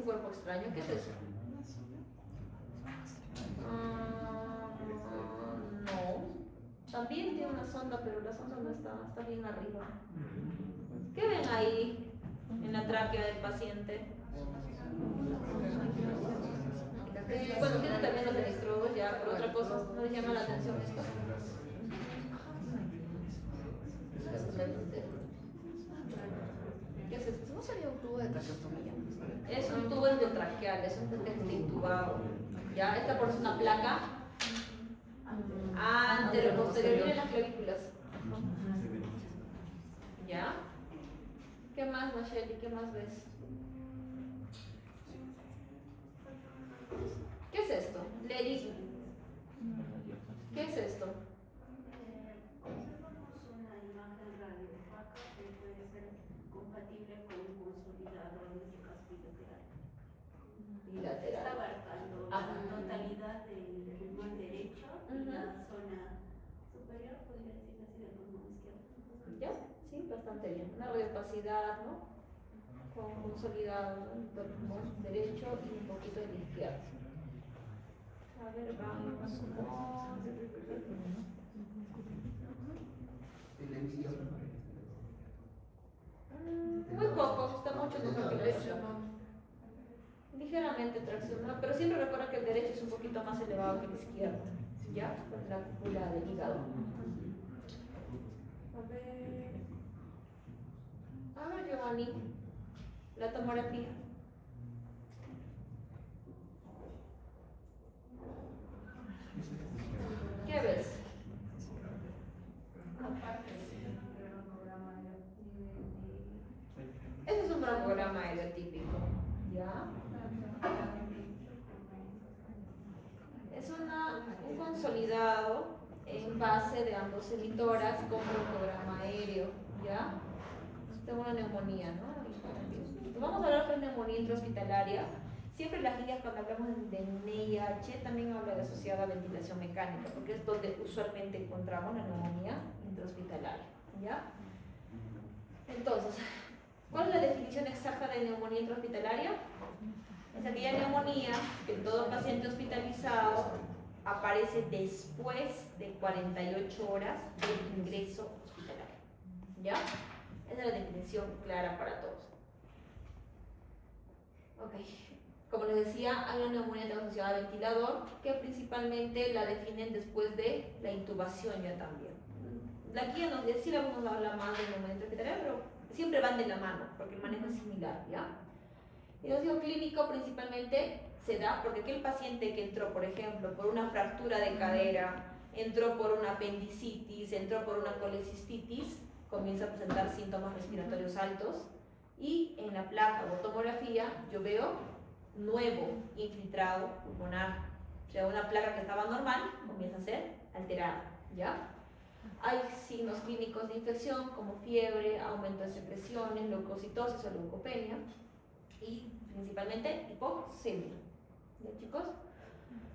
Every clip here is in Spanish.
cuerpo extraño? ¿Qué es eso? No. También tiene una sonda, pero la sonda no está bien arriba. ¿Qué ven ahí en la tráquea del paciente? Bueno, tiene también los electrodos ya, pero otra cosa, no les llama la atención esto. ¿Qué es esto? ¿No sería un tubo de traqueostomía? Es un tubo endotraqueal, es un paciente intubado. Ya, esta por es una placa anteroposterior en las clavículas. ¿Ya? ¿Qué más, Macheli? ¿Qué más ves? ¿Qué es esto? Leri. ¿Qué es esto? Observamos una imagen radiopaca que puede ser compatible con un consolidado, en este caso bilateral. Bilateral. Está abarcando la totalidad del pulmón derecho y la zona superior, podría decirlo así, del pulmón izquierdo. ¿Ya? Sí, bastante bien. Una radiopacidad, ¿no? Con consolidado, ¿no? Del pulmón derecho y un poquito del izquierdo. A ver, vamos con... Muy poco, está mucho mejor que el derecho. Ligeramente traccionado, pero siempre recuerda que el derecho es un poquito más elevado que el izquierdo, ¿ya? Con la cúpula del hígado. A ver, Giovanni, la tomografía. ¿Qué ves? Ese es un broncograma aerotípico, ¿ya? Es un consolidado en base de ambos hemitórax con broncograma aéreo, ¿ya? Tengo una neumonía, ¿no? Entonces vamos a hablar de neumonía intrahospitalaria. Siempre las guías cuando hablamos de NIH también habla de asociada a ventilación mecánica, porque es donde usualmente encontramos la neumonía intrahospitalaria, ¿ya? Entonces, ¿cuál es la definición exacta de neumonía intrahospitalaria? Es aquella neumonía que en todo paciente hospitalizado aparece después de 48 horas del ingreso hospitalario, ¿ya? Esa es la definición clara para todos. Ok. Como les decía, hay una neumonía asociada a ventilador que principalmente la definen después de la intubación ya también. La guía nos decía, sí vamos a hablar más de neumonía intrahospitalaria, pero siempre van de la mano porque el manejo es similar, ¿ya? El diagnóstico clínico principalmente se da porque aquel paciente que entró, por ejemplo, por una fractura de cadera, entró por una apendicitis, entró por una colecistitis, comienza a presentar síntomas respiratorios altos y en la placa o tomografía yo veo nuevo infiltrado pulmonar, o sea, una placa que estaba normal comienza a ser alterada, ¿ya? Hay signos clínicos de infección como fiebre, aumento de secreciones, leucocitosis o leucopenia y principalmente hipoxemia, ¿ya, chicos?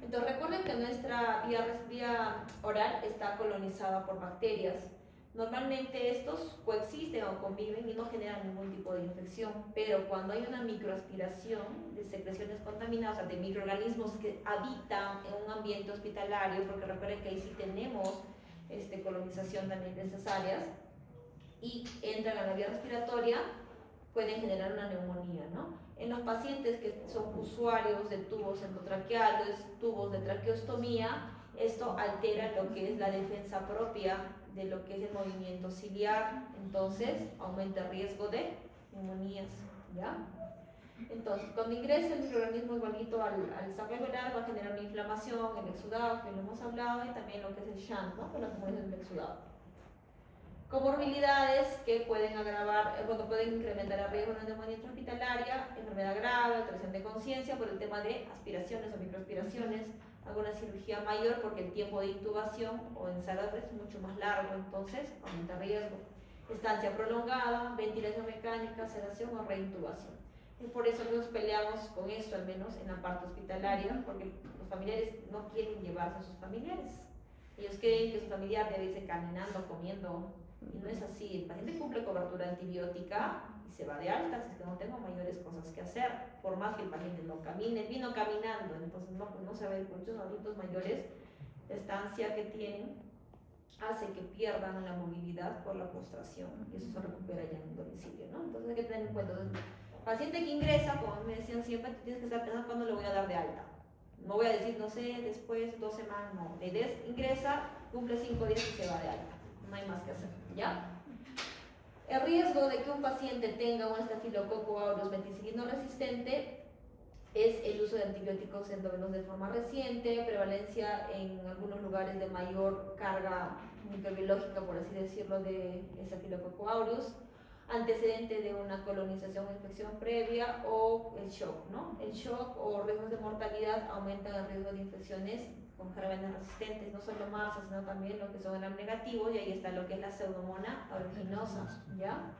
Entonces recuerden que nuestra vía oral está colonizada por bacterias. Normalmente estos coexisten o conviven y no generan ningún tipo de infección, pero cuando hay una microaspiración de secreciones contaminadas, o sea, de microorganismos que habitan en un ambiente hospitalario, porque recuerden que ahí sí tenemos colonización también de esas áreas, y entran a la vía respiratoria, pueden generar una neumonía, ¿no? En los pacientes que son usuarios de tubos endotraqueales, tubos de traqueostomía, esto altera lo que es la defensa propia de lo que es el movimiento ciliar, entonces aumenta el riesgo de neumonías, ¿ya? Entonces, cuando ingresa el microorganismo igualito al saco alveolar va a generar una inflamación, el exudado, que lo hemos hablado, y también lo que es el shunt, ¿no? Con la acumulación del exudado. Comorbilidades que pueden agravar, pueden incrementar el riesgo de una neumonía intrahospitalaria, enfermedad grave, alteración de conciencia por el tema de aspiraciones o microaspiraciones, alguna cirugía mayor porque el tiempo de intubación o en sala es mucho más largo, entonces aumenta riesgo. Estancia prolongada, ventilación mecánica, sedación o reintubación. Y por eso nos peleamos con esto, al menos en la parte hospitalaria, porque los familiares no quieren llevarse a sus familiares. Ellos creen que su familiar debe irse caminando, comiendo Y no es así, el paciente cumple cobertura antibiótica y se va de alta, si es que no tengo mayores cosas que hacer, por más que el paciente no camine, vino caminando, entonces no, pues no se ve, muchos adultos mayores, la estancia que tienen hace que pierdan la movilidad por la postración y eso se recupera ya en el domicilio, ¿no? Entonces hay que tener en cuenta, entonces, paciente que ingresa, como me decían siempre, tú tienes que estar pensando cuándo le voy a dar de alta. No voy a decir, no sé, después 2 semanas, no. La idea es ingresa, cumple 5 días y se va de alta. No hay más que hacer, ¿ya? El riesgo de que un paciente tenga un estafilococo aureus meticilino resistente es el uso de antibióticos endógenos de forma reciente, prevalencia en algunos lugares de mayor carga microbiológica, por así decirlo, de estafilococo aureus, antecedente de una colonización o infección previa o el shock, ¿no? El shock o riesgos de mortalidad aumentan el riesgo de infecciones con gérmenes resistentes, no solo MRSA, sino también lo que son gram negativos, y ahí está lo que es la pseudomonas aeruginosa, ¿ya?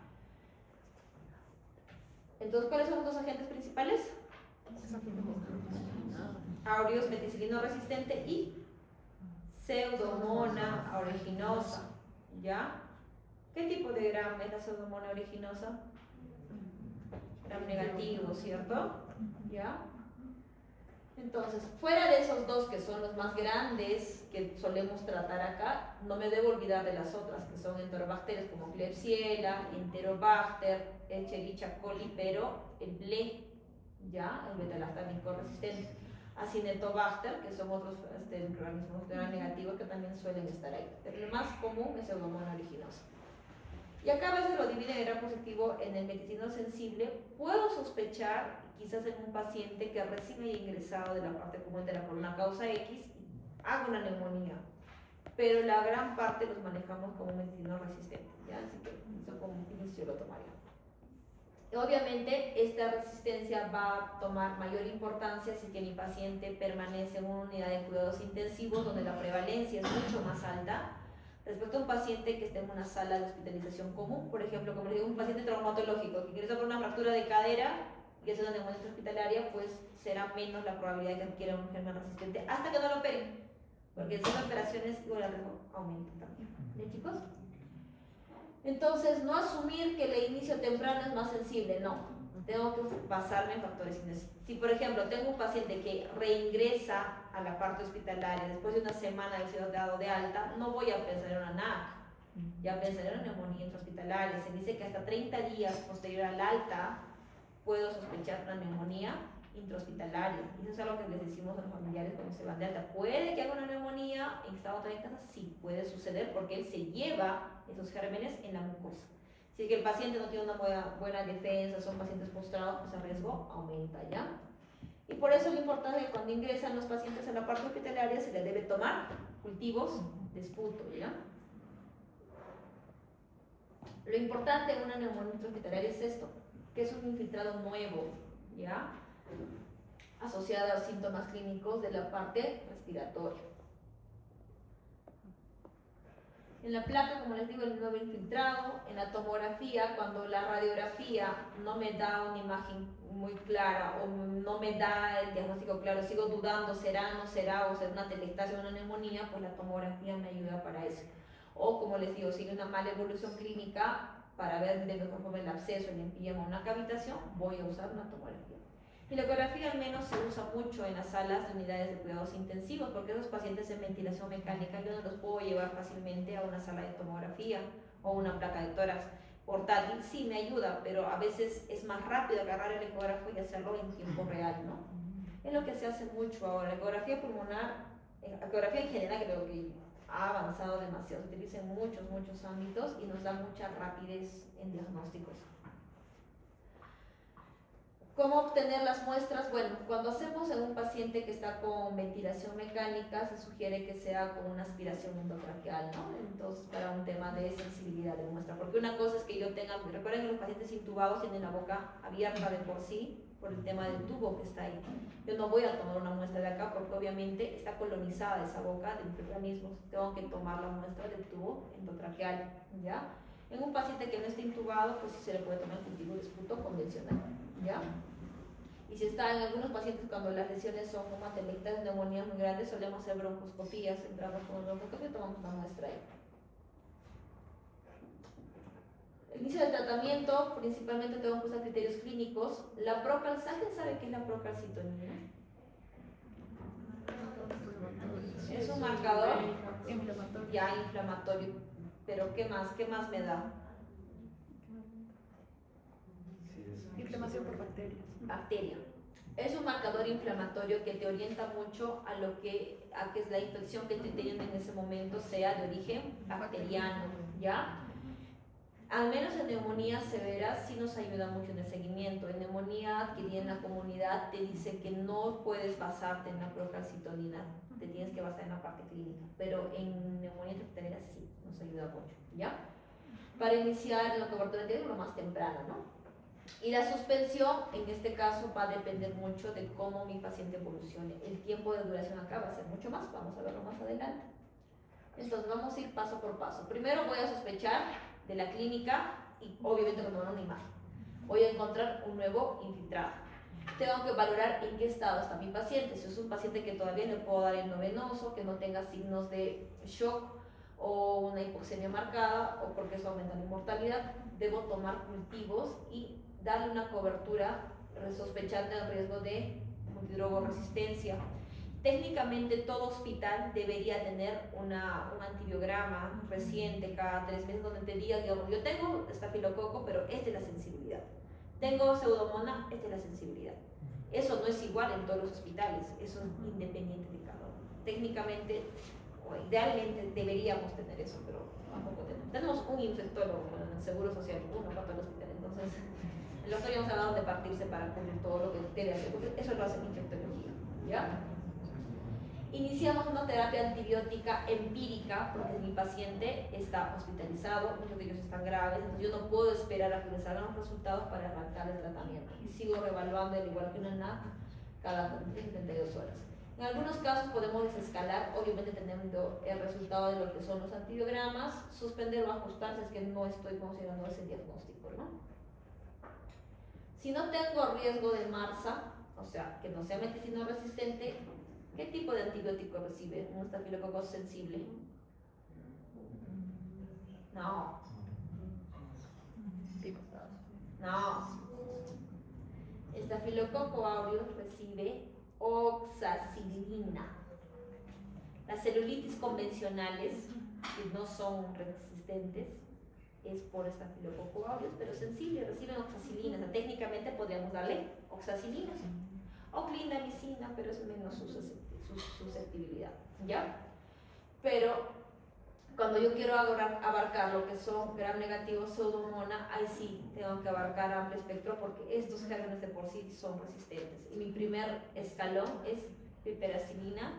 Entonces, ¿cuáles son los dos agentes principales? Aureus meticilino resistente y pseudomonas aeruginosa, ¿ya? ¿Qué tipo de gram es la pseudomonas aeruginosa? Gram negativo, ¿cierto? ¿Ya? Entonces, fuera de esos dos que son los más grandes que solemos tratar acá, no me debo olvidar de las otras que son enterobacterias como Klebsiella, Enterobacter, Escherichia coli, pero el BLE, ¿ya? El beta-lactámico resistente. Acinetobacter, que son otros organismos gram negativos que también suelen estar ahí. Pero el más común es pseudomonas aeruginosa. Y acá a veces lo dividen en gram positivo en el meticilino sensible. Puedo sospechar, quizás en un paciente que recién haya ingresado de la parte común de la por una causa X, haga una neumonía. Pero la gran parte los manejamos como meticilino resistente, ¿ya? Así que eso como inicio lo tomaría. Obviamente esta resistencia va a tomar mayor importancia si que mi paciente permanece en una unidad de cuidados intensivos donde la prevalencia es mucho más alta respecto a un paciente que esté en una sala de hospitalización común. Por ejemplo, como les digo, un paciente traumatológico que ingresa por una fractura de cadera y es una neumonía hospitalaria, pues será menos la probabilidad de que adquiera un germen resistente hasta que no lo operen, porque en esas operaciones igual el riesgo aumenta también. ¿Bien, chicos? Entonces, no asumir que el inicio temprano es más sensible, no. Tengo que basarme en factores indeseables. Si, por ejemplo, tengo un paciente que reingresa a la parte hospitalaria después de una semana de haber sido dado de alta, no voy a pensar en una NAC, ya pensaré en una neumonía intrahospitalaria. Se dice que hasta 30 días posterior al alta puedo sospechar una neumonía intrahospitalaria. Y eso es algo que les decimos a los familiares cuando se van de alta. ¿Puede que haga una neumonía en estado todavía en casa? Sí, puede suceder porque él se lleva esos gérmenes en la mucosa. Si el paciente no tiene una buena defensa, son pacientes postrados, pues el riesgo aumenta, ¿ya? Y por eso lo importante es que cuando ingresan los pacientes a la parte hospitalaria se les debe tomar cultivos de esputo, ¿ya? Lo importante en una neumonía intrahospitalaria es esto, que es un infiltrado nuevo, ¿ya? Asociado a síntomas clínicos de la parte respiratoria. En la placa, como les digo, el nuevo infiltrado. En la tomografía, cuando la radiografía no me da una imagen muy clara o no me da el diagnóstico claro, sigo dudando, será, no será, o será una atelectasia o una neumonía, pues la tomografía me ayuda para eso. O como les digo, si hay una mala evolución clínica, para ver de mejor forma el absceso, el empíema o una cavitación, voy a usar una tomografía. Y la ecografía al menos se usa mucho en las salas de unidades de cuidados intensivos, porque esos pacientes en ventilación mecánica yo no los puedo llevar fácilmente a una sala de tomografía o una placa de tórax portátil. Sí me ayuda, pero a veces es más rápido agarrar el ecógrafo y hacerlo en tiempo real, ¿no? Es lo que se hace mucho ahora. La ecografía pulmonar, la ecografía en general creo que ha avanzado demasiado, se utiliza en muchos ámbitos y nos da mucha rapidez en diagnósticos. ¿Cómo obtener las muestras? Bueno, cuando hacemos en un paciente que está con ventilación mecánica, se sugiere que sea con una aspiración endotraqueal, ¿no? Entonces, para un tema de sensibilidad de muestra. Porque una cosa es que yo tenga, recuerden que los pacientes intubados tienen la boca abierta de por sí, por el tema del tubo que está ahí. Yo no voy a tomar una muestra de acá porque obviamente está colonizada esa boca de microorganismos. Tengo que tomar la muestra del tubo endotraqueal, ¿ya? En un paciente que no esté intubado, pues sí se le puede tomar cultivo de esputo convencional, ¿ya? Y si está en algunos pacientes cuando las lesiones son como atelectas de neumonías muy grandes, solemos hacer broncoscopías, entramos con broncoscopía y tomamos una muestra ahí. Inicio del tratamiento, principalmente tengo que usar criterios clínicos. La procalcitonia, ¿sabe qué es la procalcitonina? Es un marcador ya inflamatorio. Pero ¿qué más? ¿Qué más me da? Inflamación por bacterias. Bacteria. Es un marcador inflamatorio que te orienta mucho a que es la infección que estoy teniendo en ese momento sea de origen bacteriano, ¿ya? Al menos en neumonías severas sí nos ayuda mucho en el seguimiento. En neumonía adquirida en la comunidad te dice que no puedes basarte en la procalcitonina, te tienes que basar en la parte clínica, pero en neumonía hospitalaria sí nos ayuda mucho, ¿ya? Para iniciar la cobertura de lo más temprano, ¿no? Y la suspensión, en este caso, va a depender mucho de cómo mi paciente evolucione. El tiempo de duración acá va a ser mucho más, vamos a verlo más adelante. Entonces vamos a ir paso por paso. Primero voy a sospechar de la clínica y obviamente me van a una imagen. Voy a encontrar un nuevo infiltrado. Tengo que valorar en qué estado está mi paciente. Si es un paciente que todavía le puedo dar endovenoso, que no tenga signos de shock o una hipoxemia marcada o porque eso aumenta la mortalidad, debo tomar cultivos y darle una cobertura sospechando el riesgo de multidrogoresistencia. Técnicamente todo hospital debería tener un antibiograma reciente cada 3 meses donde te diga, digamos, yo tengo estafilococo, pero esta es la sensibilidad. Tengo pseudomonas, esta es la sensibilidad. Eso no es igual en todos los hospitales, eso es independiente de cada uno. Técnicamente, o idealmente deberíamos tener eso, pero tampoco tenemos. Tenemos un infectólogo en el Seguro Social, uno para todo el hospital, entonces el doctor ya nos ha dado de partirse para cubrir todo lo que debe hacer, porque eso lo hace en infectología, ¿ya? Iniciamos una terapia antibiótica empírica porque mi paciente está hospitalizado, muchos de ellos están graves, entonces yo no puedo esperar a que les salgan los resultados para arrancar el tratamiento y sigo revaluando, al igual que una NAC, cada 32 horas. En algunos casos podemos desescalar, obviamente teniendo el resultado de lo que son los antibiogramas, suspender o ajustar si es que no estoy considerando ese diagnóstico, ¿no? Si no tengo riesgo de MARSA, o sea, que no sea meticino resistente, ¿qué tipo de antibiótico recibe un estafilococo sensible? No. No. Estafilococo aureus recibe oxacilina. Las celulitis convencionales, que no son resistentes, es por estafilococo aureus, pero sensible, reciben oxacilina. O sea, técnicamente podríamos darle oxacilina o clindamicina, pero es menos susceptibilidad, ¿ya? Pero cuando yo quiero abarcar lo que son gram negativos pseudomonas, ahí sí tengo que abarcar amplio espectro porque estos gérmenes de por sí son resistentes. Y mi primer escalón es piperacilina,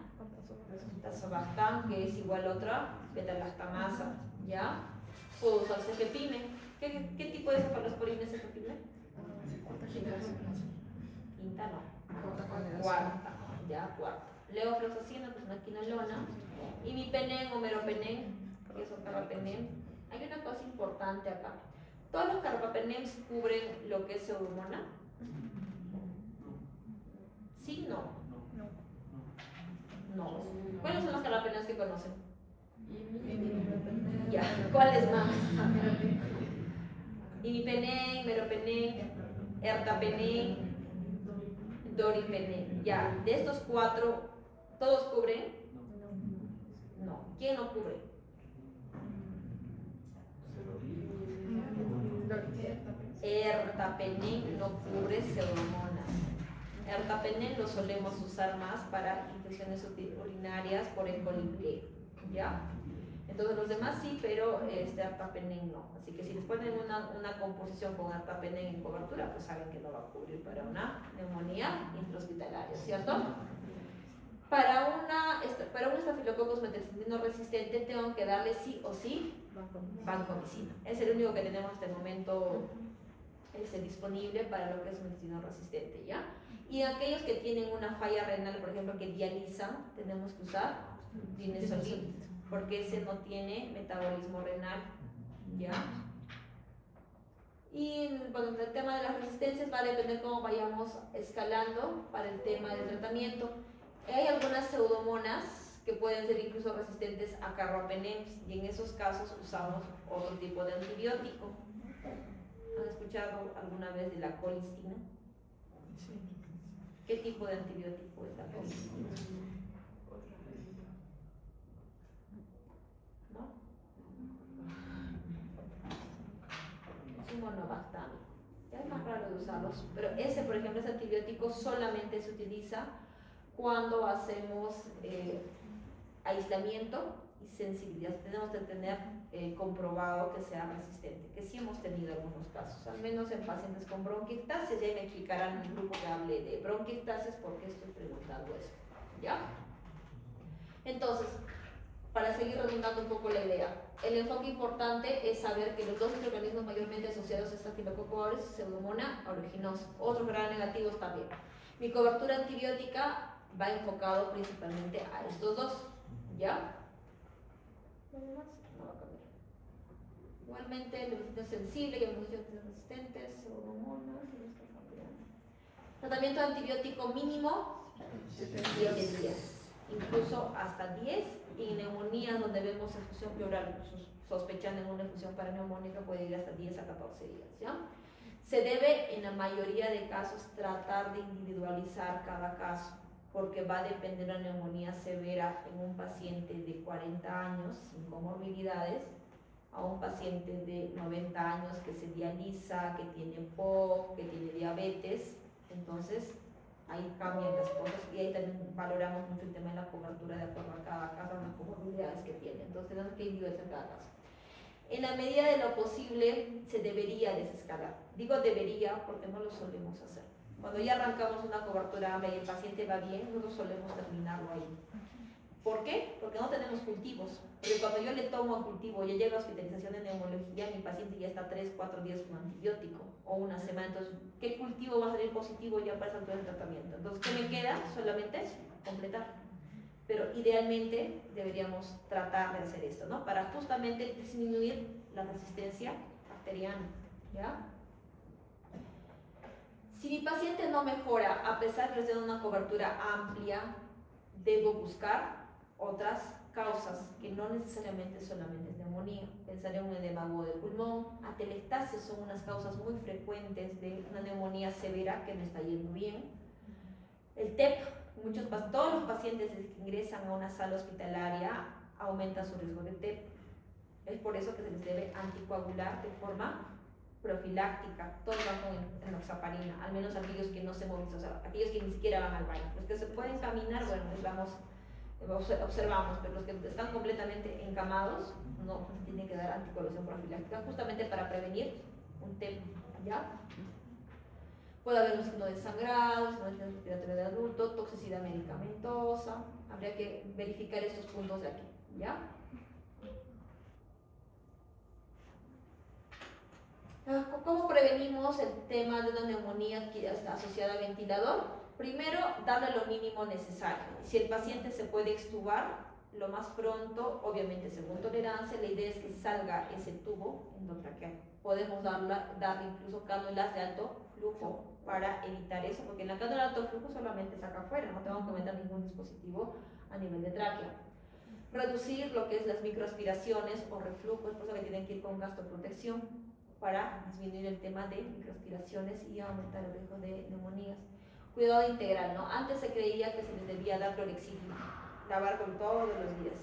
tazobactam, que es igual a otra, beta-lactamasa, ¿ya? Puedo usar cefepime. ¿Qué tipo de cefalosporina es cefepime? Quinta no. Cuarta, ya, cuarta. Levofloxacina, pues una quinolona. Y mi penen o meropenem, que es un carbapenem. Hay una cosa importante acá. Todos los carbapenems cubren lo que es pseudomona. ¿Sí? No. No. ¿Cuáles son los carbapenems que conocen? Ya, ¿cuáles más? Imipenem, meropenem, ertapenem, doripenem. Ya, de estos 4, ¿todos cubren? No. ¿Quién no cubre? Ertapenem no cubre pseudomonas. Ertapenem lo solemos usar más para infecciones urinarias por E. coli, ¿ya? Entonces los demás sí, pero ertapenem no. Así que si les ponen una composición con ertapenem en cobertura, pues saben que no va a cubrir para una neumonía intrahospitalaria, ¿cierto? Para un estafilococos meticilino resistente tengo que darle sí o sí vancomicina. Es el único que tenemos hasta el momento disponible para lo que es meticilino resistente, ¿ya? Y aquellos que tienen una falla renal, por ejemplo, que dializan, tenemos que usar dinesolid, porque ese no tiene metabolismo renal, ¿ya? Y bueno, el tema de las resistencias va a depender cómo vayamos escalando para el tema del tratamiento. Hay algunas pseudomonas que pueden ser incluso resistentes a carbapenems y en esos casos usamos otro tipo de antibiótico. ¿Han escuchado alguna vez de la colistina? ¿Qué tipo de antibiótico es la colistina? ¿No? Es un monobactámico. Ya es más raro de usarlos, pero ese, por ejemplo, ese antibiótico solamente se utiliza cuando hacemos aislamiento y sensibilidad. Tenemos que tener comprobado que sea resistente, que sí hemos tenido algunos casos, al menos en pacientes con bronquiectasis. Ya me explicarán en el grupo que hable de bronquiectasis por qué estoy preguntando esto, ¿ya? Entonces, para seguir redundando un poco la idea, el enfoque importante es saber que los dos microorganismos mayormente asociados a Staphylococcus aureus y Pseudomonas aeruginosa, otros gram negativos también. Mi cobertura antibiótica va enfocado principalmente a estos dos, ¿ya? ¿Nada más? No va a cambiar. Igualmente, el herbicida sensible, que hemos dicho que son resistentes, Pseudomonas, tratamiento antibiótico mínimo 7 días, incluso hasta 10, y en neumonías donde vemos efusión pleural, sospechando en una efusión paraneumónica, puede ir hasta 10 a 14 días, ¿ya? Se debe, en la mayoría de casos, tratar de individualizar cada caso, porque va a depender de la neumonía severa en un paciente de 40 años sin comorbilidades a un paciente de 90 años que se dializa, que tiene POC, que tiene diabetes. Entonces ahí cambian las cosas y ahí también valoramos mucho el tema de la cobertura de acuerdo a cada caso, las comorbilidades que tiene. Entonces tenemos que individualizar cada caso. En la medida de lo posible se debería desescalar. Digo debería porque no lo solemos hacer. Cuando ya arrancamos una cobertura amplia y el paciente va bien, nosotros solemos terminarlo ahí. ¿Por qué? Porque no tenemos cultivos. Porque cuando yo le tomo a cultivo, ya llega a hospitalización de neumología, mi paciente ya está 3-4 días con antibiótico o una semana. Entonces, ¿qué cultivo va a salir positivo ya para esa altura de tratamiento? Entonces, ¿qué me queda? Solamente completar. Pero idealmente deberíamos tratar de hacer esto, ¿no? Para justamente disminuir la resistencia bacteriana, ¿ya? Si mi paciente no mejora, a pesar de tener una cobertura amplia, debo buscar otras causas que no necesariamente solamente es neumonía. Pensaré en un edema agudo de pulmón, atelectasis son unas causas muy frecuentes de una neumonía severa que no está yendo bien. El TEP, todos los pacientes que ingresan a una sala hospitalaria aumenta su riesgo de TEP. Es por eso que se les debe anticoagular de forma profiláctica. Todos van con enoxaparina, al menos aquellos que no se movilizan, o sea, aquellos que ni siquiera van al baño. Los que se pueden caminar, bueno, observamos, pero los que están completamente encamados no se tienen que dar anticoagulación profiláctica justamente para prevenir un TEP, ¿ya? Puede haber un signo de sangrado, signo de respiratorio de adulto, toxicidad medicamentosa. Habría que verificar estos puntos de aquí, ¿ya? ¿Cómo prevenimos el tema de una neumonía asociada a ventilador? Primero, darle lo mínimo necesario. Si el paciente se puede extubar lo más pronto, obviamente según tolerancia, la idea es que salga ese tubo endotraqueal. Podemos darle incluso cánulas de alto flujo para evitar eso, porque en la cánula de alto flujo solamente saca afuera, no tengo que meter ningún dispositivo a nivel de tráquea. Reducir lo que es las microaspiraciones o reflujo, es por eso que tienen que ir con gastroprotección para disminuir el tema de microaspiraciones y aumentar el riesgo de neumonías. Cuidado integral, ¿no? Antes se creía que se les debía dar clorexidina, lavar con todos los días.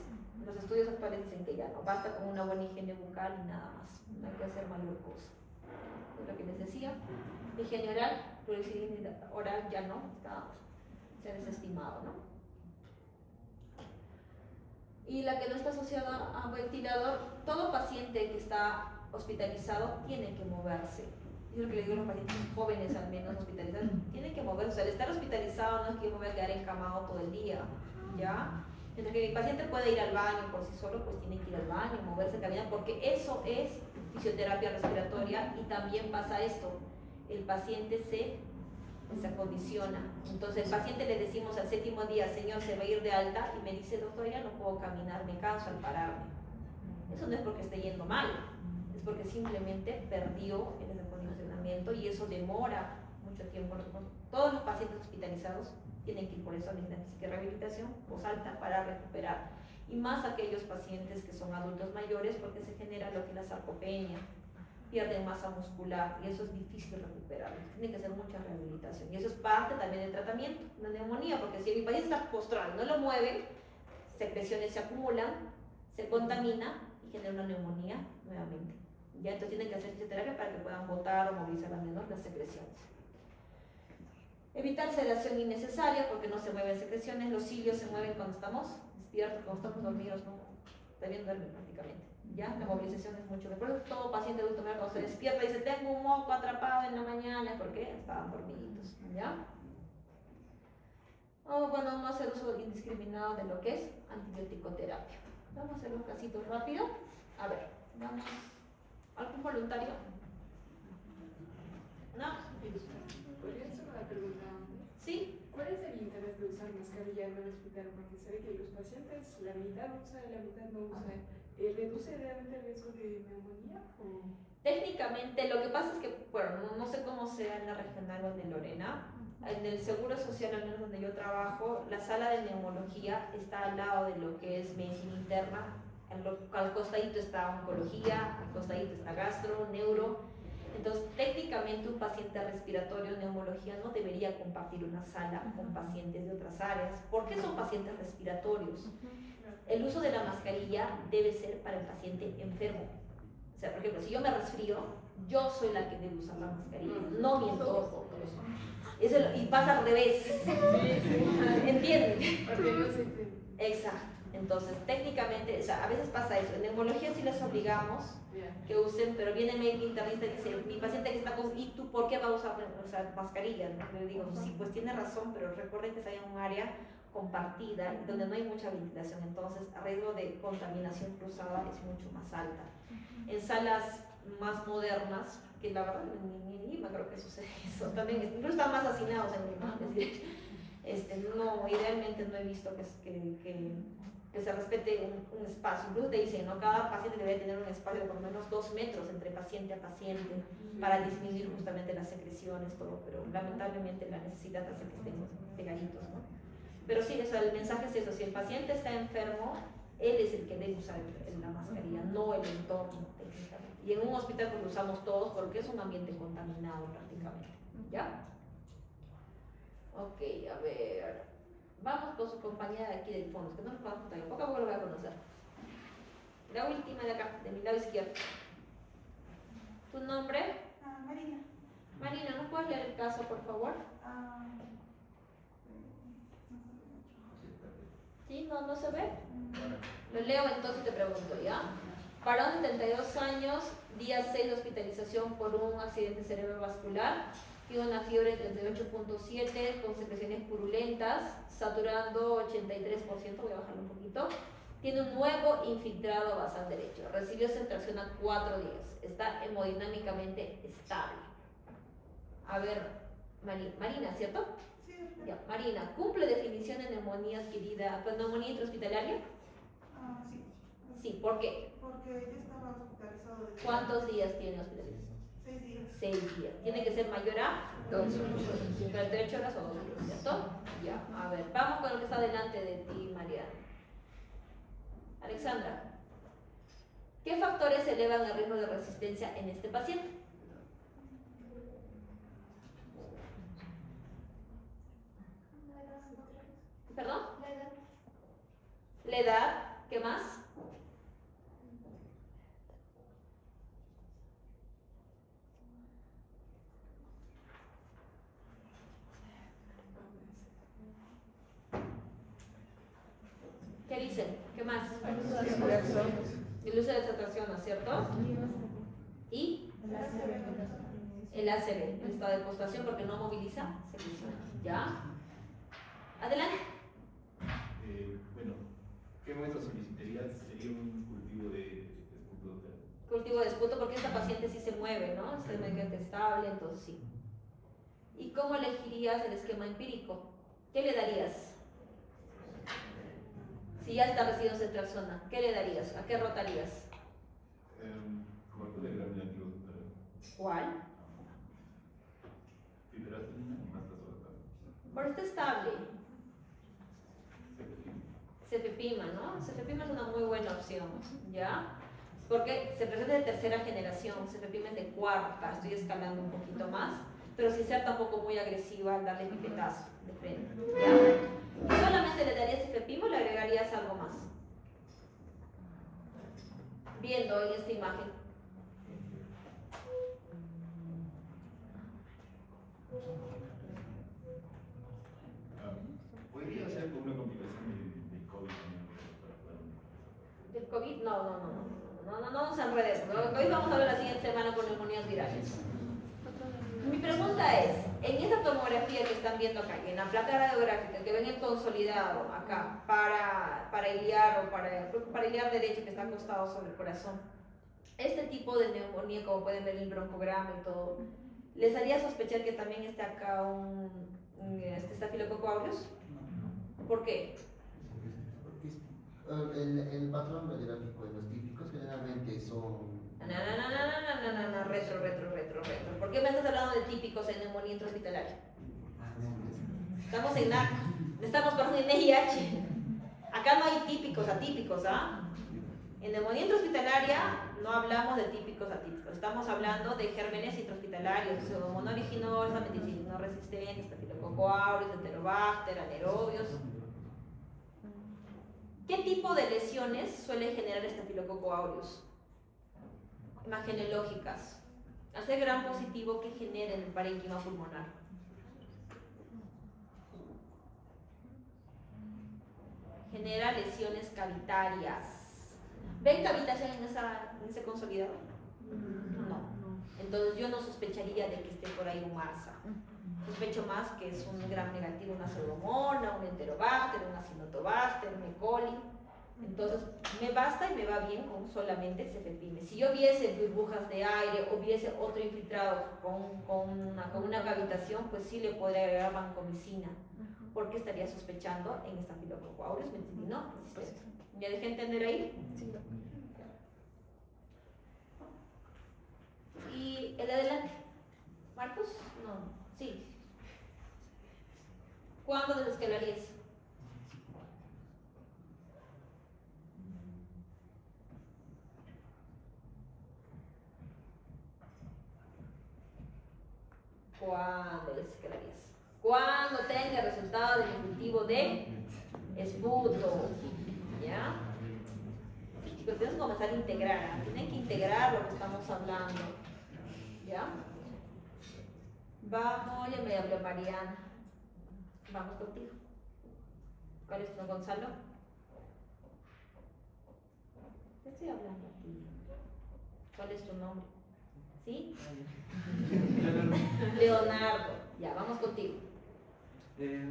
Los estudios actuales dicen que ya no, basta con una buena higiene bucal y nada más, no hay que hacer mayor cosa. Es lo que les decía. Higiene oral, clorexidina oral ya no, se ha desestimado, ¿no? Y la que no está asociada a ventilador, todo paciente que está hospitalizado tiene que moverse. Yo lo que le digo a los pacientes jóvenes, al menos hospitalizados, tienen que moverse. O sea, el estar hospitalizado no es que yo me voy a quedar encamado todo el día, ¿ya? Mientras que mi paciente puede ir al baño por sí solo, pues tiene que ir al baño, moverse, caminar, porque eso es fisioterapia respiratoria. Y también pasa esto, el paciente se acondiciona. Entonces el paciente le decimos al 7º día, señor, se va a ir de alta, y me dice, doctor, ya no puedo caminar, me canso al pararme. Eso no es porque esté yendo mal, es porque simplemente perdió el acondicionamiento y eso demora mucho tiempo. Todos los pacientes hospitalizados tienen que ir por eso a la rehabilitación posalta para recuperar. Y más aquellos pacientes que son adultos mayores, porque se genera lo que es la sarcopenia. pierden masa muscular y eso es difícil recuperar. Tiene que hacer mucha rehabilitación y eso es parte también del tratamiento, una neumonía, porque si mi paciente está postrado y no lo mueven, secreciones se acumulan, se contamina y genera una neumonía nuevamente. Ya, entonces tienen que hacer fisioterapia para que puedan botar o movilizar al menos las secreciones. Evitar sedación innecesaria porque no se mueven secreciones, los cilios se mueven cuando estamos despiertos, cuando estamos dormidos, no, también duermen prácticamente. ¿Ya? La movilización es mucho. Por eso todo paciente adulto mayor cuando se despierta y dice tengo un moco atrapado en la mañana, es porque estaban dormiditos. ¿Ya? O bueno, vamos a hacer uso indiscriminado de lo que es antibiótico-terapia. Vamos a hacer un casito rápido. A ver, vamos. ¿Algún voluntario? ¿No? ¿Podría hacer una pregunta? ¿Sí? ¿Cuál es el interés de usar mascarilla en el hospital? Porque se ve que los pacientes, la mitad usa y la mitad no usa. ¿Reduce realmente el riesgo de neumonía? ¿O? Técnicamente, lo que pasa es que, bueno, no sé cómo sea en la regional o en Lorena. En el Seguro Social, al menos donde yo trabajo, la sala de neumología está al lado de lo que es medicina interna. Al costadito está oncología, al costadito está gastro, neuro. Entonces, técnicamente un paciente respiratorio, neumología, no debería compartir una sala con pacientes de otras áreas. ¿Por qué son pacientes respiratorios? El uso de la mascarilla debe ser para el paciente enfermo. O sea, por ejemplo, si yo me resfrío, yo soy la que debe usar la mascarilla, no mi entorno. Y pasa al revés. ¿Entienden? Exacto. Entonces, técnicamente, o sea, a veces pasa eso. En neumología sí les obligamos que usen, pero viene el médico internista y dice, mi paciente que está con, ¿y tú por qué va a usar mascarilla? Le digo, sí, pues tiene razón, pero recuerden que está en un área compartida donde no hay mucha ventilación, entonces el riesgo de contaminación cruzada es mucho más alta. En salas más modernas, que la verdad ni en Lima creo que sucede eso, también incluso están más hacinados en Lima, es decir, no, idealmente no he visto que se respete un espacio. Incluso te dicen, ¿no? Cada paciente debe tener un espacio de por lo menos 2 metros entre paciente a paciente para disminuir justamente las secreciones, todo, pero lamentablemente la necesidad hace que estemos pegaditos, ¿no? Pero sí, o sea, el mensaje es eso, si el paciente está enfermo, él es el que debe usar la mascarilla, no el entorno técnicamente. Y en un hospital pues lo usamos todos porque es un ambiente contaminado prácticamente, ¿ya? Ok, a ver, vamos con su compañera de aquí del fondo, que no nos conozco todavía, poco a poco lo voy a conocer. La última de acá, de mi lado izquierdo. ¿Tu nombre? Marina. Marina, ¿no puedes leer el caso, por favor? ¿Sí? ¿No se ve? Lo leo entonces y te pregunto, ¿ya? Varón de 32 años, día 6 de hospitalización por un accidente cerebrovascular, tiene una fiebre de 38.7 con secreciones purulentas, saturando 83%, voy a bajarlo un poquito. Tiene un nuevo infiltrado basal derecho, recibió centración a 4 días, está hemodinámicamente estable. A ver, Marina, ¿cierto? Sí. Ya, Marina, ¿cumple definición de neumonía adquirida, pues neumonía intrahospitalaria? Sí. Sí, ¿por qué? Porque ella estaba hospitalizado. ¿Cuántos días tiene hospitalización? 6 días. 6 días. Tiene que ser mayor a 2. Entre 8 horas o 2 días, ¿cierto? Ya, a ver, vamos con lo que está delante de ti, Mariana. Alexandra, ¿qué factores elevan el riesgo de resistencia en este paciente? ¿Perdón? La edad. ¿Qué más? ¿Qué dicen? ¿Qué más? El uso de saturación, ¿no es cierto? Y el ACV, el estado de postración, porque no moviliza secreciones. ¿Ya? Adelante. Bueno, ¿qué muestra solicitaría? Sería un cultivo de esputo. Cultivo de esputo, porque esta paciente sí se mueve, ¿no? Es médicamente estable, entonces sí. ¿Y cómo elegirías el esquema empírico? ¿Qué le darías? Si ya está recibiendo ceftriaxona, ¿qué le darías? ¿A qué rotarías? Cobertura de grámula antilocutora. ¿Cuál? Fibrastina y mastazolatano. Pero está estable. Cefepima, ¿no? Cefepima es una muy buena opción, ¿ya? Porque se presenta de tercera generación, cefepime es de cuarta, estoy escalando un poquito más, pero sin ser tampoco muy agresiva al darle pipetazo de frente. ¿Ya? ¿Y solamente le darías cefepime o le agregarías algo más? Viendo en esta imagen. ¿Podría ser con una complicación de COVID también? ¿Del COVID? No vamos a enredar. Hoy vamos a ver la siguiente semana con neumonías virales. Mi pregunta es, en esta tomografía que están viendo acá, y en la placa radiográfica que ven el consolidado acá, para iliar o para iliar derecho que está acostado sobre el corazón, este tipo de neumonía, como pueden ver en el broncograma y todo, ¿les haría sospechar que también está acá un Staphylococcus aureus? ¿Por qué? El patrón radiográfico de los típicos generalmente son... No, retro. ¿Por qué me estás hablando de típicos en neumonía intrahospitalaria? Estamos en NAC, estamos por en NIH. Acá no hay típicos, atípicos, ¿ah? En neumonía intrahospitalaria no hablamos de típicos, atípicos. Estamos hablando de gérmenes intrahospitalarios, pseudomonas aeruginosa, meticilino resistente, Staphylococcus aureus, Enterobacter, anaerobios. ¿Qué tipo de lesiones suele generar Staphylococcus aureus? Imagenológicas. Al ser gran positivo, ¿qué genera en el parénquima pulmonar? Genera lesiones cavitarias. ¿Ven cavitación en ese consolidado? No. Entonces yo no sospecharía de que esté por ahí un MARSA. Sospecho más que es un gram negativo, una pseudomona, un enterobacter, una acinetobacter, un E. coli. Entonces me basta y me va bien con solamente cefepime. Si yo viese burbujas de aire o viese otro infiltrado con una cavitación, pues sí le podría agregar vancomicina, porque estaría sospechando en Staphylococcus aureus meticilino resistente. ¿Ya dejé entender ahí? Sí. ¿Y el de adelante? ¿Marcos? No. Sí. ¿Cuándo desescalarías? ¿Cuándo desescalarías? Cuando tenga el resultado del cultivo de esputo. ¿Ya? Chicos, tienes que comenzar a integrar. Tienen que integrar lo que estamos hablando. ¿Ya? Vamos, ya me habló Mariana. Vamos contigo. ¿Cuál es tu nombre, Gonzalo? Te estoy hablando a ti. ¿Cuál es tu nombre? ¿Sí? Leonardo. Ya, vamos contigo.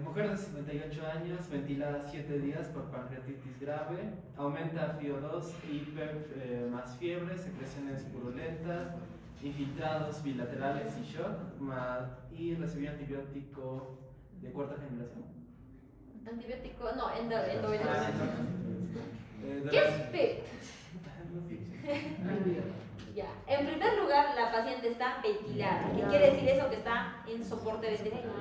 Mujer de 58 años, ventilada 7 días por pancreatitis grave, aumenta FIO2 y PEP más fiebre, secreciones purulentas, infiltrados bilaterales y shock, y recibió antibiótico de cuarta generación. Antibiótico, no, endovenoso. ¿Qué ¿Qué es PEP? Ya. En primer lugar, la paciente está ventilada. ¿Qué quiere decir eso? Que está en soporte de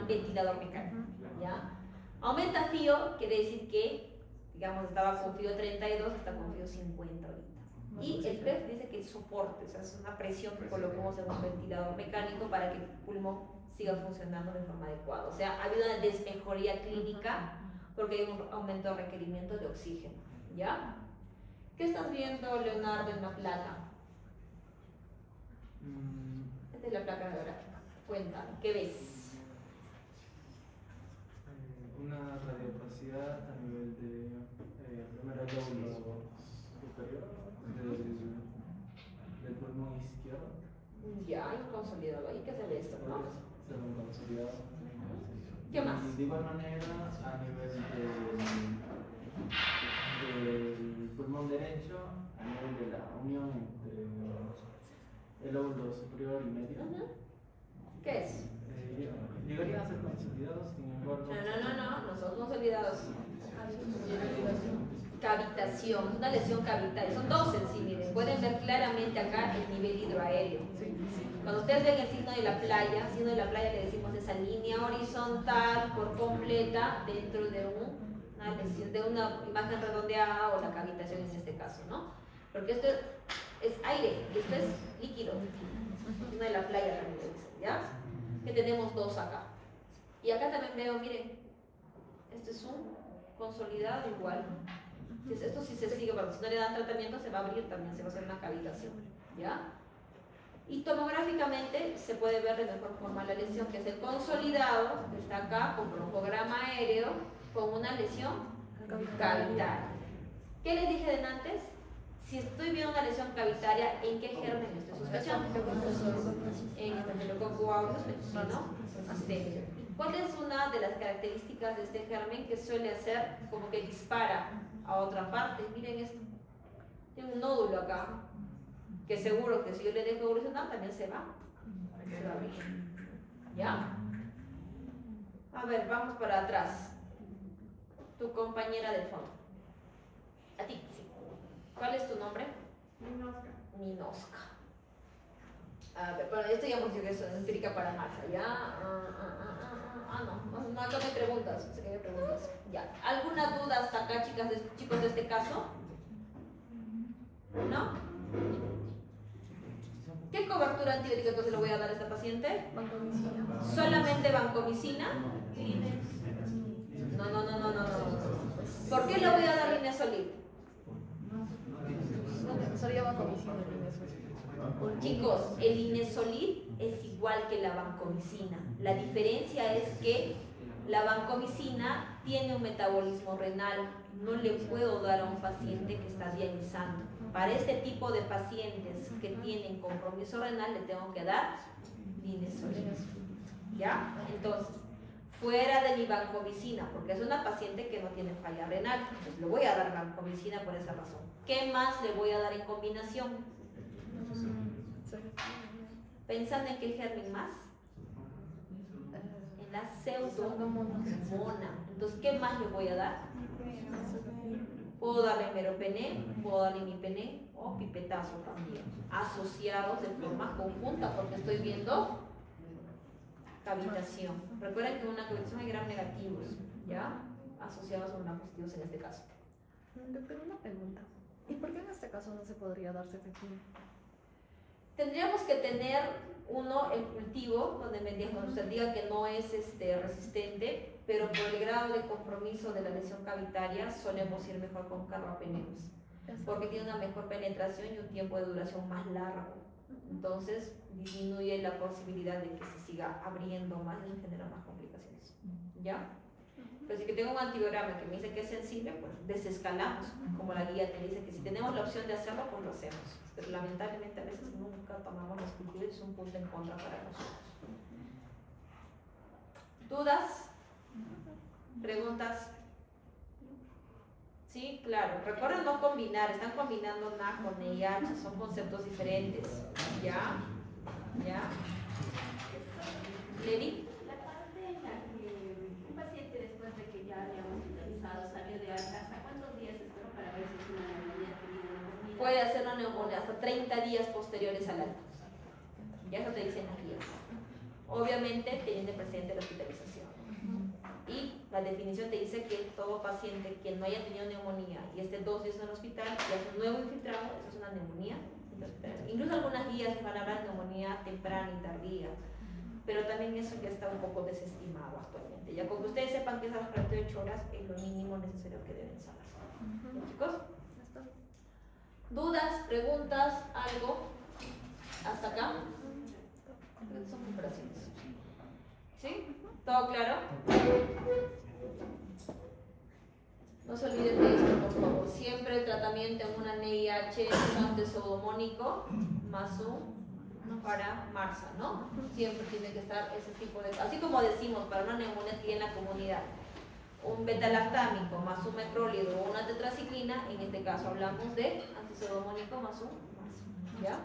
ventilador mecánico. ¿Ya? Aumenta FIO, quiere decir que, digamos, estaba con FIO 32, está con FIO 50 ahorita. Y el PEP dice que es soporte, o sea, es una presión que colocamos en un ventilador mecánico para que el pulmón siga funcionando de forma adecuada. O sea, ha habido una desmejoría clínica porque hay un aumento de requerimiento de oxígeno. ¿Ya? ¿Qué estás viendo, Leonardo, en la placa? Esta es la placa radiográfica. Cuéntame, ¿qué ves? Una radiopacidad a nivel de primero lóbulo superior del pulmón izquierdo. Ya, hay un consolidado ahí. ¿Qué se ve esto? ¿No? Se ve un consolidado. ¿Qué más? Y de igual manera, a nivel del pulmón derecho, a nivel de la unión entre el lóbulo superior y medio. ¿Qué es? Llegarían a ser consolidados, sin embargo. No son consolidados. Cavitación, es una lesión cavitaria. Son dos en sí, miren. Pueden ver claramente acá el nivel hidroaéreo. Cuando ustedes ven el signo de la playa, el signo de la playa le decimos esa línea horizontal por completa dentro de una lesión, de una imagen redondeada o la cavitación en este caso, ¿no? porque esto es aire y esto es líquido, no de la playa también, ¿ya? Que tenemos dos acá. Y acá también veo, miren, este es un consolidado igual. Esto sí se sigue, porque si no le dan tratamiento se va a abrir también, se va a hacer una cavitación, ¿ya? Y tomográficamente se puede ver de mejor forma la lesión, que es el consolidado, que está acá con broncograma aéreo, con una lesión cavitaria. ¿Qué les dije de antes? Si estoy viendo una lesión cavitaria, ¿en qué germen estoy sospechando? En Staphylococcus aureus, ¿no? Sistémico. ¿Cuál es una de las características de este germen que suele hacer como que dispara a otra parte? Miren esto. Tiene un nódulo acá, que seguro que si yo le dejo evolucionar también se va a abrir. ¿Ya? A ver, vamos para atrás. Tu compañera del fondo. A ti, sí. ¿Cuál es tu nombre? Ninoska. A ver, bueno, esto ya hemos dicho que es empírica para Marza, ¿ya? No, acá me preguntas, no sé qué me preguntas. Ya. ¿Alguna duda hasta acá, chicos, de este caso? ¿No? ¿Qué cobertura antibiótica entonces le voy a dar a esta paciente? Vancomicina. ¿Solamente vancomicina? No. ¿Por qué le voy a dar Linezolid? Sería vancomicina. Chicos, el Linezolid es igual que la vancomicina. La diferencia es que la vancomicina tiene un metabolismo renal. No le puedo dar a un paciente que está dializando. Para este tipo de pacientes que tienen compromiso renal le tengo que dar Linezolid. ¿Ya? Entonces, fuera de mi vancomicina, porque es una paciente que no tiene falla renal, entonces le voy a dar vancomicina por esa razón. ¿Qué más le voy a dar en combinación? ¿Pensando en qué germen más? En la pseudomonas. Entonces, ¿qué más le voy a dar? Puedo darle meropené, puedo darle imipené o pipetazo también, asociados de forma conjunta, porque estoy viendo cavitación. Recuerden que en una cavitación hay gram negativos, ¿ya? Asociados a gram positivos en este caso. Doctor, una pregunta. ¿Y por qué en este caso no se podría dar cefepime? Tendríamos que tener el cultivo donde usted diga que no es resistente, pero por el grado de compromiso de la lesión cavitaria solemos ir mejor con carbapenems, porque tiene una mejor penetración y un tiempo de duración más largo. Entonces disminuye la posibilidad de que se siga abriendo más y genera más complicaciones. ¿Ya? Pero si que tengo un antibiograma que me dice que es sensible, pues desescalamos, como la guía te dice que si tenemos la opción de hacerlo, pues lo hacemos. Pero lamentablemente a veces nunca tomamos los cultivos y es un punto en contra para nosotros. ¿Dudas? ¿Preguntas? Sí, claro. Recuerden no combinar, están combinando NAC con NIH, son conceptos diferentes. ¿Ya? ¿Ya? ¿Lady? La parte en la que un paciente después de que ya habíamos hospitalizado salió de alta, ¿hasta cuántos días espero para ver si es una neumonía tenida? Puede hacer una neumonía hasta 30 días posteriores al alta. Ya eso te dicen las guías. Obviamente teniendo presente la hospitalización. Y la definición te dice que todo paciente que no haya tenido neumonía y esté 2 días en el hospital y hace un nuevo infiltrado, eso es una neumonía. Incluso algunas guías van a hablar de neumonía temprana y tardía, pero también eso ya está un poco desestimado actualmente. Ya como ustedes sepan que es a las 48 horas es lo mínimo necesario que deben saber. ¿Chicos? ¿Dudas, preguntas, algo? ¿Hasta acá? Creo que son comparaciones. ¿Sí? ¿Todo claro? No se olviden de esto, por favor. Siempre el tratamiento en una NIH es un antipseudomónico más para Marza, ¿no? Siempre tiene que estar ese tipo de... Así como decimos, para una neumonía aquí en la comunidad, un betalactámico más un mecrólido o una tetraciclina, en este caso hablamos de antipseudomónico más ¿ya?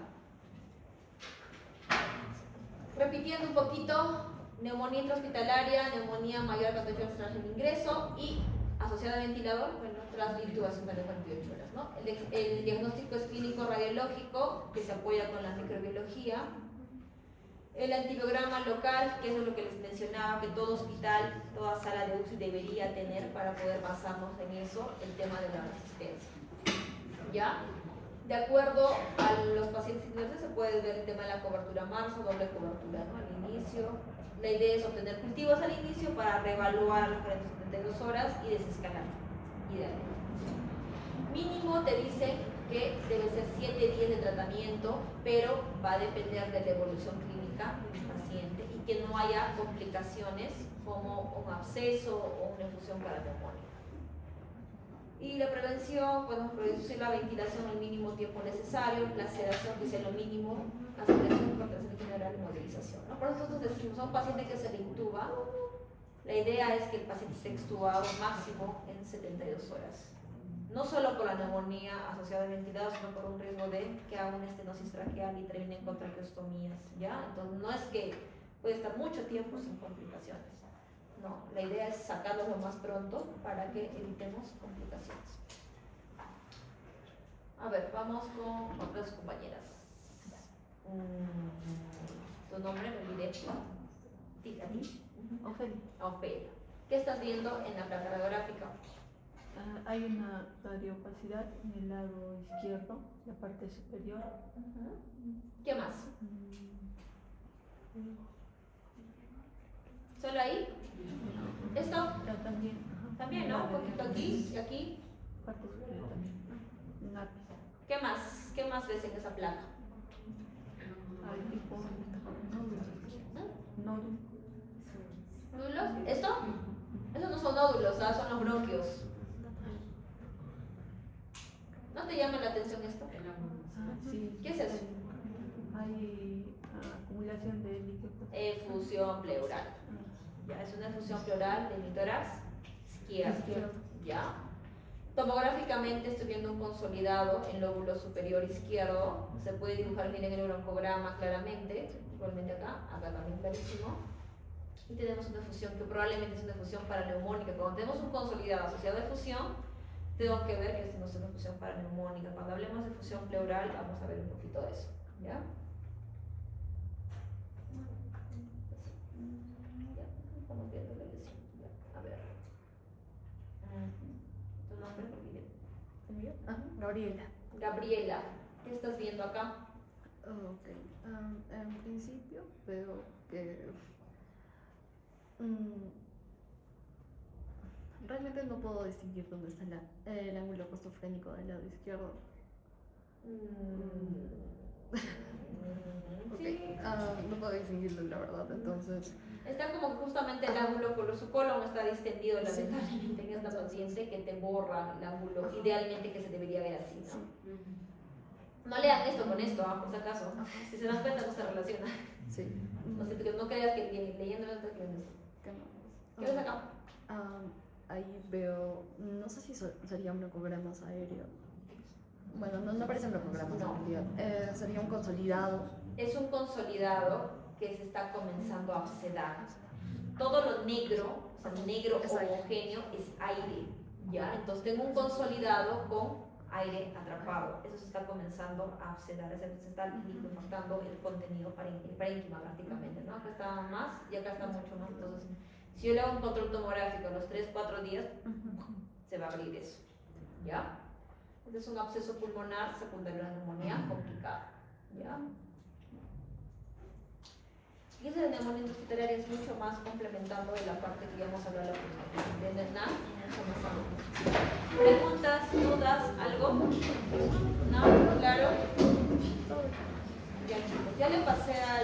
Repitiendo un poquito, neumonía intrahospitalaria, neumonía mayor a 48 horas tras el ingreso y asociada a ventilador, bueno, tras la intubación de las 48 horas, ¿no? El diagnóstico es clínico radiológico, que se apoya con la microbiología. El antibiograma local, que es lo que les mencionaba, que todo hospital, toda sala de UCI debería tener para poder basarnos en eso, el tema de la resistencia. ¿Ya? De acuerdo a los pacientes individuales se puede ver el tema de la cobertura marzo, doble cobertura, ¿no? Al inicio. La idea es obtener cultivos al inicio para reevaluar a las 72 horas y desescalar, idealmente. Mínimo te dicen que debe ser 7 días de tratamiento, pero va a depender de la evolución clínica del paciente y que no haya complicaciones como un absceso o una infusión para neumonía. Y la prevención, bueno, reducir la ventilación al mínimo tiempo necesario, la sedación que sea lo mínimo, la sedación, contracción general y movilización, ¿no? Por eso nosotros decimos a un paciente que se le intuba, la idea es que el paciente esté extubado máximo en 72 horas. No solo por la neumonía asociada a ventilado, sino por un riesgo de que haga una estenosis traqueal y termine con traqueostomías, ¿ya? Entonces no es que puede estar mucho tiempo sin complicaciones. No, la idea es sacarlo lo más pronto para que evitemos complicaciones. A ver, vamos con otras compañeras. ¿Tu nombre? Me olvidé. ¿A ti? Ofelia. Ofelia. ¿Qué estás viendo en la placa radiográfica? Hay una radiopacidad en el lado izquierdo, la parte superior. ¿Qué más? ¿Solo ahí? ¿Esto? También. También, ¿no? Un poquito aquí y aquí. Parte superior también. Un ápice. ¿Qué más? ¿Qué más ves en esa placa? Hay tipo nódulo. ¿Nódulos? ¿Esto? Esos no son nódulos, ¿sabes? Son los bronquios. ¿No te llama la atención esto? Sí. ¿Qué es eso? Hay acumulación de líquido. Efusión pleural. Ya, es una efusión pleural de mi tórax izquierdo. Ya. Tomográficamente estoy viendo un consolidado en lóbulo superior izquierdo. Se puede dibujar bien en el broncograma claramente. Igualmente acá también clarísimo. Y tenemos una efusión que probablemente es una efusión paraneumónica. Cuando tenemos un consolidado asociado a efusión, tengo que ver que esto no es una efusión paraneumónica. Cuando hablemos de efusión pleural, vamos a ver un poquito de eso. ¿Ya? Estamos viendo la lesión. Ya, a ver. ¿Tu nombre? Gabriela. Gabriela, ¿qué estás viendo acá? Ok. En principio veo que realmente no puedo distinguir dónde está el ángulo costofrénico del lado izquierdo. Sí. No puedo distinguirlo, la verdad, entonces. Está como que justamente el ángulo con su colon está distendido lamentablemente en esta paciente que te borra el ángulo, idealmente que se debería ver así, ¿no? No lean esto con esto, por si acaso. Si se dan cuenta no se relaciona. Sí. O sea, no creas que leyendo esto es esto. ¿Qué ves acá? Ahí veo, no sé si sería un broncogramos aéreo. Bueno, no parecen broncogramos en realidad. Sería un consolidado. Es un consolidado que se está comenzando a abscedar. Todo lo negro, o sea, negro homogéneo, es aire, ¿ya? Entonces tengo un consolidado con aire atrapado. Eso se está comenzando a abscedar, es decir, se está liquefactando el contenido parénquima prácticamente, ¿no? Acá está más y acá está mucho más. Entonces, si yo le hago un control tomográfico a los 3-4 días, se va a abrir eso, ¿ya? Este es un absceso pulmonar secundario a la neumonía complicada, ¿ya? Y esa de neumonía hospitalaria es mucho más complementando de la parte que ya hemos hablado de NERNA, mucho más amplio. ¿Preguntas, dudas, algo? ¿No? ¿Claro? Ya, chicos, ya le pasé a